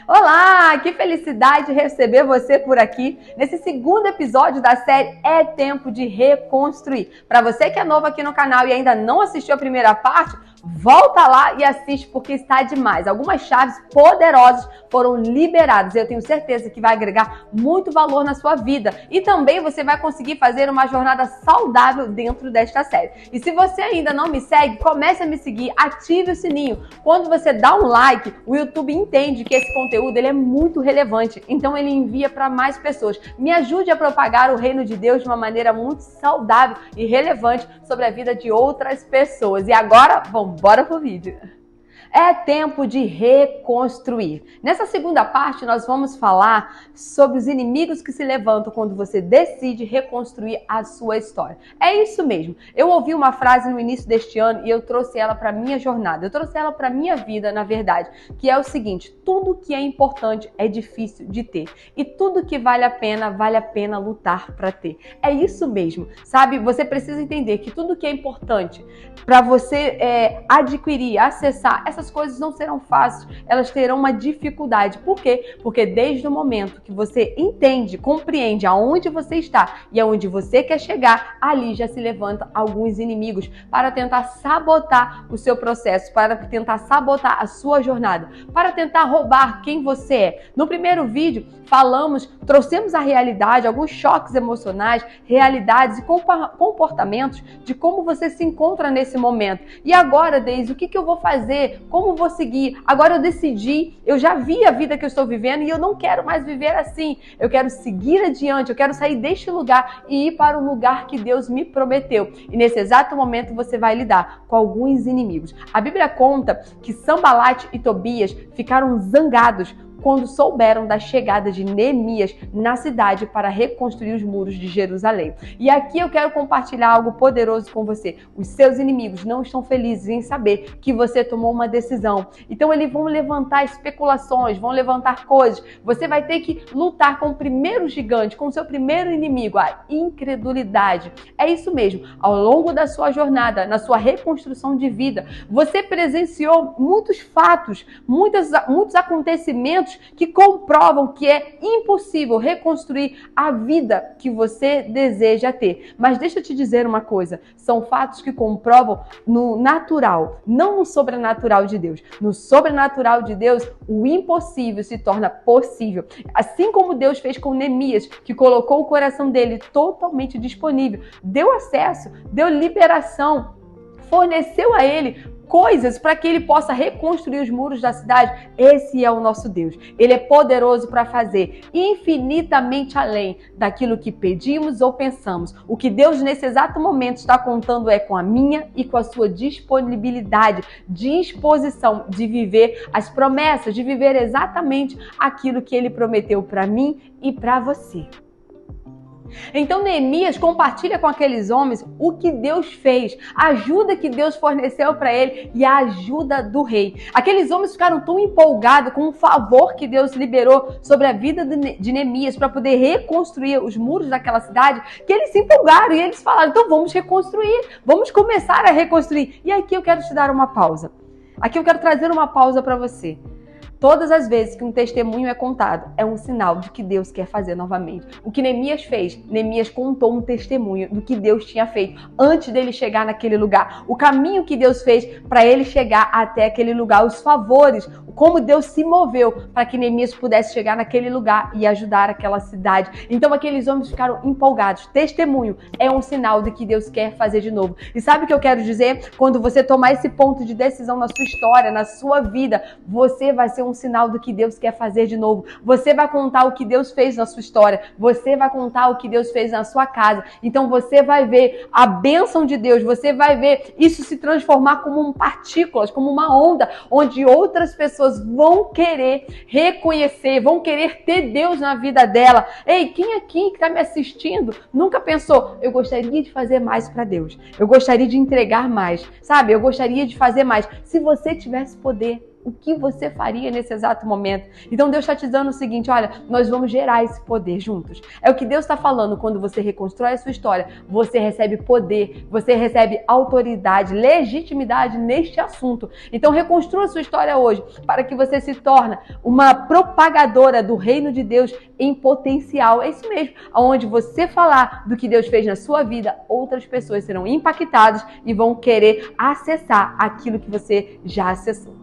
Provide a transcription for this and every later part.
Olá, que felicidade receber você por aqui nesse segundo episódio da série É Tempo de Reconstruir. Para você que é novo aqui no canal e ainda não assistiu a primeira parte, volta lá e assiste porque está demais. Algumas chaves poderosas foram liberadas. Eu tenho certeza que vai agregar muito valor na sua vida e também você vai conseguir fazer uma jornada saudável dentro desta série. E se você ainda não me segue, comece a me seguir, ative o sininho. Quando você dá um like, o YouTube entende que esse conteúdo ele é muito relevante, então ele envia para mais pessoas. Me ajude a propagar o reino de Deus de uma maneira muito saudável e relevante sobre a vida de outras pessoas. E agora, bora pro vídeo. É tempo de reconstruir. Nessa segunda parte, nós vamos falar sobre os inimigos que se levantam quando você decide reconstruir a sua história. É isso mesmo. Eu ouvi uma frase no início deste ano e eu trouxe ela para minha jornada. Eu trouxe ela para minha vida, na verdade, que é o seguinte: tudo que é importante é difícil de ter e tudo que vale a pena lutar para ter. É isso mesmo, sabe? Você precisa entender que tudo que é importante para você adquirir, acessar, essas coisas não serão fáceis, elas terão uma dificuldade. Por quê? Porque desde o momento que você entende, compreende aonde você está e aonde você quer chegar, ali já se levantam alguns inimigos para tentar sabotar o seu processo, para tentar sabotar a sua jornada, para tentar roubar quem você é. No primeiro vídeo, trouxemos a realidade, alguns choques emocionais, realidades e comportamentos de como você se encontra nesse momento. E agora, Deise, o que eu vou fazer? Como vou seguir? Agora eu decidi, eu já vi a vida que eu estou vivendo e eu não quero mais viver assim. Eu quero seguir adiante, eu quero sair deste lugar e ir para o lugar que Deus me prometeu. E nesse exato momento você vai lidar com alguns inimigos. A Bíblia conta que Sanbalate e Tobias ficaram zangados quando souberam da chegada de Neemias na cidade para reconstruir os muros de Jerusalém. E aqui eu quero compartilhar algo poderoso com você. Os seus inimigos não estão felizes em saber que você tomou uma decisão. Então eles vão levantar especulações, vão levantar coisas. Você vai ter que lutar com o primeiro gigante, com o seu primeiro inimigo, a incredulidade. É isso mesmo. Ao longo da sua jornada, na sua reconstrução de vida, você presenciou muitos fatos, muitos acontecimentos que comprovam que é impossível reconstruir a vida que você deseja ter. Mas deixa eu te dizer uma coisa, são fatos que comprovam no natural, não no sobrenatural de Deus. No sobrenatural de Deus, o impossível se torna possível. Assim como Deus fez com Neemias, que colocou o coração dele totalmente disponível, deu acesso, deu liberação, forneceu a ele coisas para que ele possa reconstruir os muros da cidade. Esse é o nosso Deus. Ele é poderoso para fazer infinitamente além daquilo que pedimos ou pensamos. O que Deus nesse exato momento está contando é com a minha e com a sua disponibilidade, disposição de viver as promessas, de viver exatamente aquilo que ele prometeu para mim e para você. Então Neemias compartilha com aqueles homens o que Deus fez, a ajuda que Deus forneceu para ele e a ajuda do rei. Aqueles homens ficaram tão empolgados com o favor que Deus liberou sobre a vida de Neemias para poder reconstruir os muros daquela cidade, que eles se empolgaram e eles falaram: então vamos reconstruir, vamos começar a reconstruir. E aqui eu quero te dar uma pausa. Aqui eu quero trazer uma pausa para você. Todas as vezes que um testemunho é contado, é um sinal de que Deus quer fazer novamente. O que Neemias fez? Neemias contou um testemunho do que Deus tinha feito antes dele chegar naquele lugar. O caminho que Deus fez para ele chegar até aquele lugar, os favores, como Deus se moveu para que Neemias pudesse chegar naquele lugar e ajudar aquela cidade. Então aqueles homens ficaram empolgados. Testemunho é um sinal de que Deus quer fazer de novo. E sabe o que eu quero dizer? Quando você tomar esse ponto de decisão na sua história, na sua vida, você vai ser um sinal do que Deus quer fazer de novo. Você vai contar o que Deus fez na sua história. Você vai contar o que Deus fez na sua casa. Então você vai ver a bênção de Deus. Você vai ver isso se transformar como partículas, como uma onda, onde outras pessoas vão querer reconhecer, vão querer ter Deus na vida dela. Ei, quem aqui que está me assistindo nunca pensou: eu gostaria de fazer mais para Deus. Eu gostaria de entregar mais. Sabe? Eu gostaria de fazer mais. Se você tivesse poder, o que você faria nesse exato momento? Então Deus está te dando o seguinte, olha, nós vamos gerar esse poder juntos. É o que Deus está falando quando você reconstrói a sua história. Você recebe poder, você recebe autoridade, legitimidade neste assunto. Então reconstrua a sua história hoje para que você se torne uma propagadora do reino de Deus em potencial. É isso mesmo, onde você falar do que Deus fez na sua vida, outras pessoas serão impactadas e vão querer acessar aquilo que você já acessou.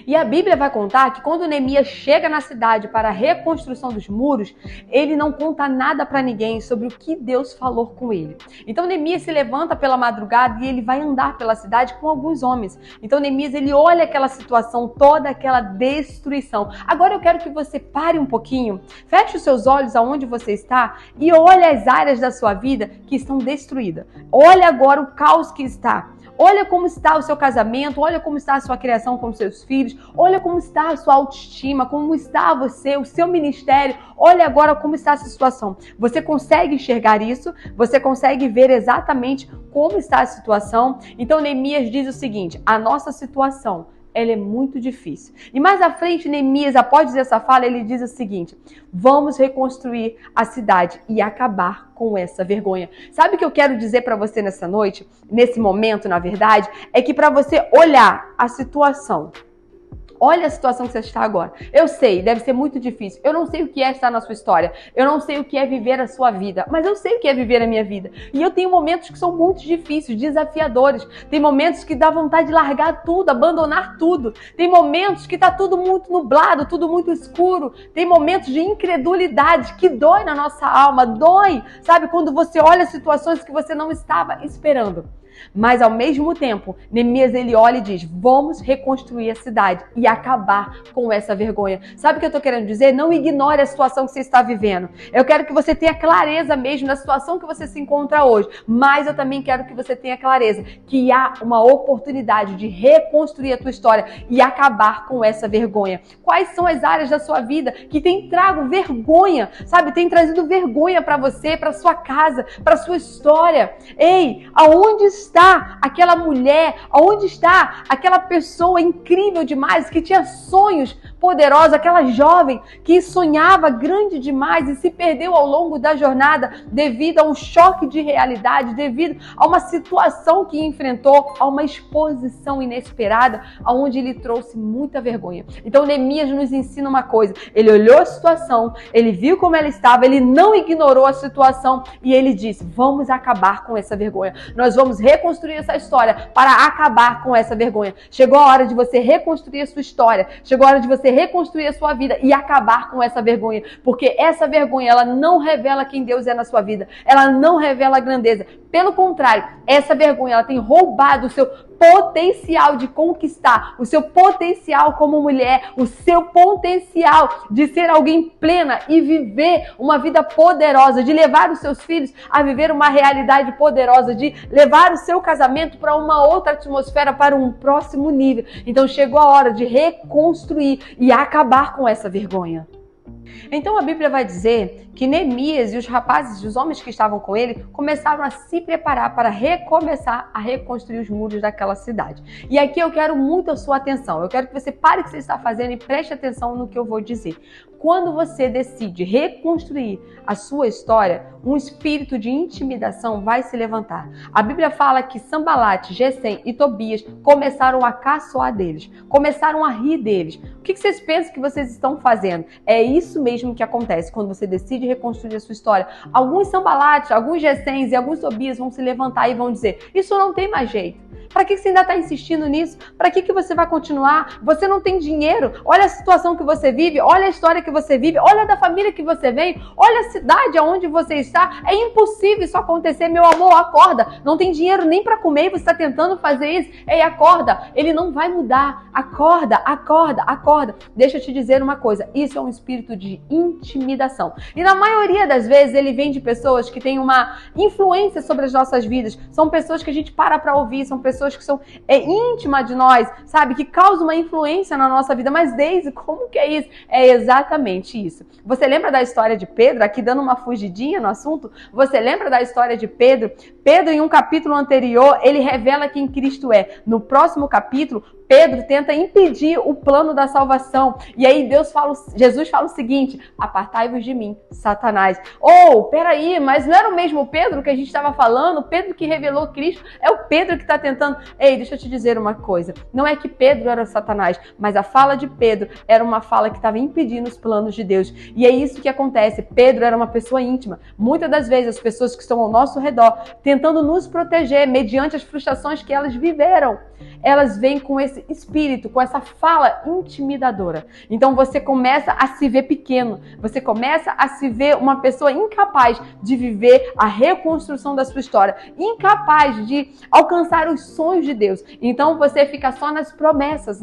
E a Bíblia vai contar que quando Neemias chega na cidade para a reconstrução dos muros, ele não conta nada para ninguém sobre o que Deus falou com ele. Então Neemias se levanta pela madrugada e ele vai andar pela cidade com alguns homens. Então Neemias, ele olha aquela situação, toda aquela destruição. Agora eu quero que você pare um pouquinho, feche os seus olhos aonde você está e olhe as áreas da sua vida que estão destruídas. Olha agora o caos que está. Olha como está o seu casamento, olha como está a sua criação com os seus filhos, olha como está a sua autoestima, como está você, o seu ministério, olha agora como está essa situação. Você consegue enxergar isso? Você consegue ver exatamente como está a situação? Então Neemias diz o seguinte, a nossa situação, ela é muito difícil. E mais à frente, Neemias, após dizer essa fala, ele diz o seguinte, vamos reconstruir a cidade e acabar com essa vergonha. Sabe o que eu quero dizer para você nessa noite, nesse momento, na verdade? É que para você olhar a situação, olha a situação que você está agora. Eu sei, deve ser muito difícil. Eu não sei o que é estar na sua história. Eu não sei o que é viver a sua vida. Mas eu sei o que é viver a minha vida. E eu tenho momentos que são muito difíceis, desafiadores. Tem momentos que dá vontade de largar tudo, abandonar tudo. Tem momentos que está tudo muito nublado, tudo muito escuro. Tem momentos de incredulidade que dói na nossa alma. Dói, sabe? Quando você olha situações que você não estava esperando. Mas ao mesmo tempo, Neemias ele olha e diz, vamos reconstruir a cidade e acabar com essa vergonha. Sabe o que eu estou querendo dizer? Não ignore a situação que você está vivendo. Eu quero que você tenha clareza mesmo na situação que você se encontra hoje, mas eu também quero que você tenha clareza que há uma oportunidade de reconstruir a tua história e acabar com essa vergonha. Quais são as áreas da sua vida que tem trago vergonha, sabe? Tem trazido vergonha para você, para sua casa, para sua história. Ei, aonde está aquela mulher? Aonde está aquela pessoa incrível demais que tinha sonhos poderosos, aquela jovem que sonhava grande demais e se perdeu ao longo da jornada devido a um choque de realidade, devido a uma situação que enfrentou, a uma exposição inesperada, onde ele trouxe muita vergonha. Então Neemias nos ensina uma coisa, ele olhou a situação, ele viu como ela estava, ele não ignorou a situação e ele disse, vamos acabar com essa vergonha, nós vamos reconstruir essa história para acabar com essa vergonha. Chegou a hora de você reconstruir a sua história, chegou a hora de você reconstruir a sua vida e acabar com essa vergonha, porque essa vergonha, ela não revela quem Deus é na sua vida, ela não revela a grandeza, pelo contrário, essa vergonha, ela tem roubado o seu potencial de conquistar, o seu potencial como mulher, o seu potencial de ser alguém plena e viver uma vida poderosa, de levar os seus filhos a viver uma realidade poderosa, de levar o seu casamento para uma outra atmosfera, para um próximo nível. Então chegou a hora de reconstruir e acabar com essa vergonha. Então a Bíblia vai dizer que Neemias e os rapazes, os homens que estavam com ele, começaram a se preparar para recomeçar a reconstruir os muros daquela cidade. E aqui eu quero muito a sua atenção. Eu quero que você pare o que você está fazendo e preste atenção no que eu vou dizer. Quando você decide reconstruir a sua história, um espírito de intimidação vai se levantar. A Bíblia fala que Sambalate, Gesem e Tobias começaram a caçoar deles, começaram a rir deles. O que vocês pensam que vocês estão fazendo? É isso mesmo que acontece quando você decide reconstruir a sua história. Alguns Sambalates, alguns Gesems e alguns Tobias vão se levantar e vão dizer, isso não tem mais jeito. Para que você ainda está insistindo nisso? Para que você vai continuar? Você não tem dinheiro. Olha a situação que você vive, olha a história que você vive, olha da família que você vem, olha a cidade aonde você está. É impossível isso acontecer, meu amor, acorda. Não tem dinheiro nem para comer e você está tentando fazer isso. Ei, acorda, ele não vai mudar. Acorda, acorda, acorda. Deixa eu te dizer uma coisa, isso é um espírito de intimidação. E na maioria das vezes ele vem de pessoas que têm uma influência sobre as nossas vidas. São pessoas que a gente para ouvir, são pessoas que são íntimas de nós, sabe? Que causam uma influência na nossa vida. Mas, Deise, como que é isso? É exatamente isso. Você lembra da história de Pedro? Aqui dando uma fugidinha no assunto. Você lembra da história de Pedro? Pedro, em um capítulo anterior, ele revela quem Cristo é. No próximo capítulo, Pedro tenta impedir o plano da salvação. E aí Jesus fala o seguinte: apartai-vos de mim, Satanás. Peraí, mas não era o mesmo Pedro que a gente estava falando? O Pedro que revelou Cristo é o Pedro que está tentando... Ei, deixa eu te dizer uma coisa. Não é que Pedro era Satanás, mas a fala de Pedro era uma fala que estava impedindo os planos de Deus. E é isso que acontece. Pedro era uma pessoa íntima. Muitas das vezes as pessoas que estão ao nosso redor tentando nos proteger mediante as frustrações que elas viveram, elas vêm com esse espírito, com essa fala intimidadora. Então você começa a se ver pequeno, você começa a se ver uma pessoa incapaz de viver a reconstrução da sua história, incapaz de alcançar os sonhos de Deus. Então você fica só nas promessas,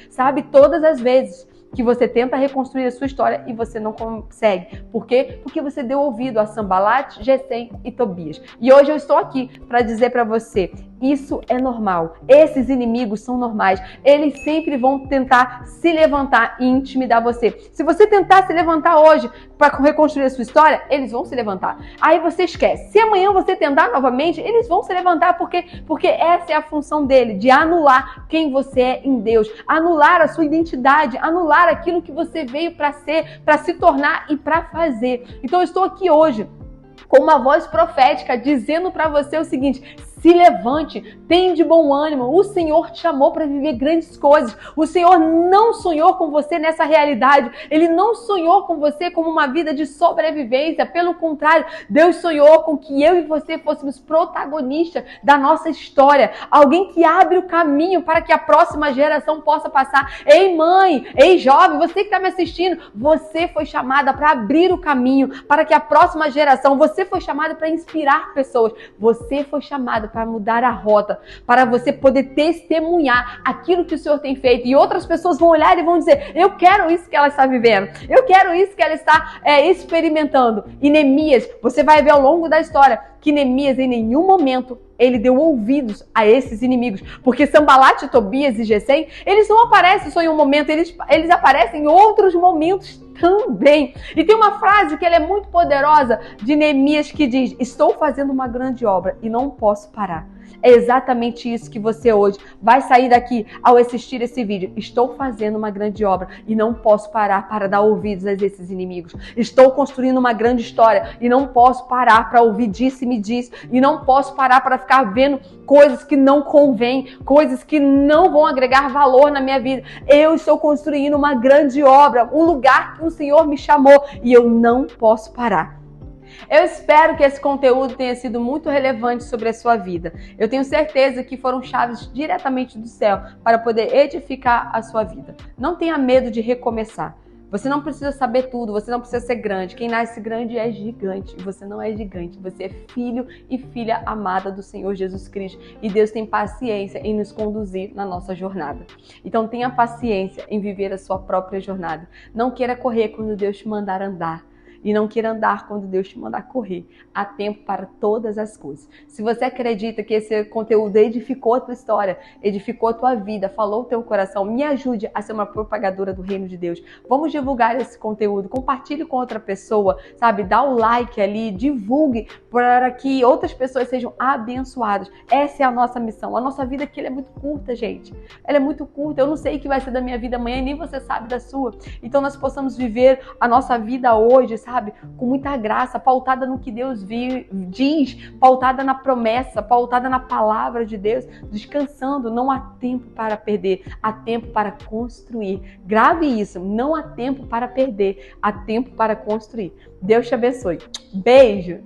sabe? Todas as vezes que você tenta reconstruir a sua história e você não consegue. Por quê? Porque você deu ouvido a Sanbalat, Gesem e Tobias. E hoje eu estou aqui para dizer para você, isso é normal. Esses inimigos são normais. Eles sempre vão tentar se levantar e intimidar você. Se você tentar se levantar hoje para reconstruir a sua história, eles vão se levantar. Aí você esquece. Se amanhã você tentar novamente, eles vão se levantar. Porque essa é a função dele, de anular quem você é em Deus. Anular a sua identidade, anular aquilo que você veio para ser, para se tornar e para fazer. Então eu estou aqui hoje com uma voz profética dizendo para você o seguinte: se levante, tenha de bom ânimo. O Senhor te chamou para viver grandes coisas. O Senhor não sonhou com você nessa realidade. Ele não sonhou com você como uma vida de sobrevivência. Pelo contrário, Deus sonhou com que eu e você fôssemos protagonistas da nossa história. Alguém que abre o caminho para que a próxima geração possa passar. Ei, mãe, ei, jovem, você que está me assistindo, você foi chamada para abrir o caminho para que a próxima geração, você foi chamada para inspirar pessoas. Você foi chamada para mudar a rota, para você poder testemunhar aquilo que o Senhor tem feito. E outras pessoas vão olhar e vão dizer: eu quero isso que ela está vivendo, eu quero isso que ela está experimentando. E Neemias, você vai ver ao longo da história que Neemias em nenhum momento ele deu ouvidos a esses inimigos, porque Sanbalat, Tobias e Gesem, eles não aparecem só em um momento, eles aparecem em outros momentos também. E tem uma frase que ela é muito poderosa de Neemias que diz: estou fazendo uma grande obra e não posso parar. É exatamente isso que você hoje vai sair daqui ao assistir esse vídeo. Estou fazendo uma grande obra e não posso parar para dar ouvidos a esses inimigos. Estou construindo uma grande história e não posso parar para ouvir disse-me diz. E não posso parar para ficar vendo coisas que não convêm, coisas que não vão agregar valor na minha vida. Eu estou construindo uma grande obra, um lugar que o Senhor me chamou e eu não posso parar. Eu espero que esse conteúdo tenha sido muito relevante sobre a sua vida. Eu tenho certeza que foram chaves diretamente do céu para poder edificar a sua vida. Não tenha medo de recomeçar. Você não precisa saber tudo, você não precisa ser grande. Quem nasce grande é gigante. Você não é gigante, você é filho e filha amada do Senhor Jesus Cristo. E Deus tem paciência em nos conduzir na nossa jornada. Então tenha paciência em viver a sua própria jornada. Não queira correr quando Deus te mandar andar. E não queira andar quando Deus te mandar correr. Há tempo para todas as coisas. Se você acredita que esse conteúdo edificou a tua história, edificou a tua vida, falou o teu coração, me ajude a ser uma propagadora do reino de Deus. Vamos divulgar esse conteúdo, compartilhe com outra pessoa, sabe? Dá o like ali, divulgue para que outras pessoas sejam abençoadas. Essa é a nossa missão. A nossa vida aqui é muito curta, gente. Ela é muito curta. Eu não sei o que vai ser da minha vida amanhã, nem você sabe da sua. Então nós possamos viver a nossa vida hoje, sabe? Com muita graça, pautada no que Deus diz, pautada na promessa, pautada na palavra de Deus, descansando. Não há tempo para perder, há tempo para construir. Grave isso, não há tempo para perder, há tempo para construir. Deus te abençoe. Beijo!